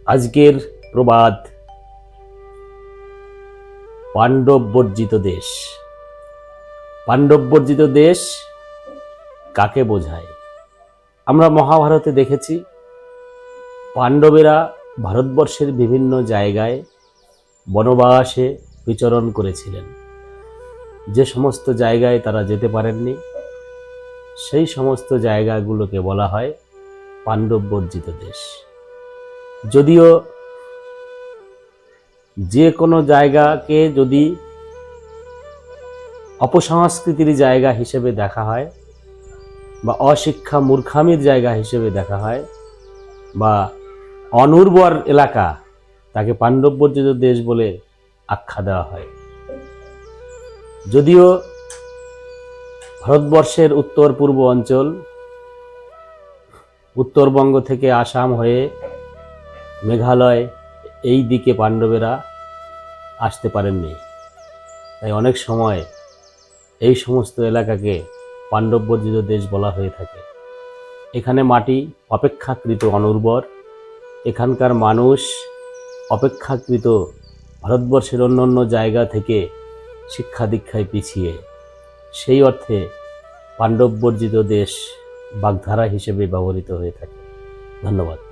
আজকের প্রবাদ, পাণ্ডব বর্জিত দেশ। পাণ্ডব বর্জিত দেশ কাকে বোঝায়? আমরা মহাভারতে দেখেছি পাণ্ডবেরা ভারতবর্ষের বিভিন্ন জায়গায় বনবাসে বিচরণ করেছিলেন। যে সমস্ত জায়গায় তারা যেতে পারেননি সেই সমস্ত জায়গাগুলোকে বলা হয় পাণ্ডব বর্জিত দেশ। যদিও যে কোনো জায়গাকে যদি অপসংস্কৃতির জায়গা হিসেবে দেখা হয় বা অশিক্ষা মূর্খামির জায়গা হিসেবে দেখা হয় বা অনুর্বর এলাকা, তাকে পাণ্ডব বর্জিত দেশ বলে আখ্যা দেওয়া হয়। যদিও ভারতবর্ষের উত্তর পূর্ব অঞ্চল, উত্তরবঙ্গ থেকে আসাম হয়ে মেঘালয়, এই দিকে পাণ্ডবেরা আসতে পারেননি, তাই অনেক সময় এই সমস্ত এলাকাকে পাণ্ডব বর্জিত দেশ বলা হয়ে থাকে। এখানে মাটি অপেক্ষাকৃত অনুর্বর, এখানকার মানুষ অপেক্ষাকৃত ভারতবর্ষের অন্য জায়গা থেকে শিক্ষা দীক্ষায় পিছিয়ে, সেই অর্থে পাণ্ডব বর্জিত দেশ বাগধারা হিসেবে ব্যবহৃত হয়ে থাকে। ধন্যবাদ।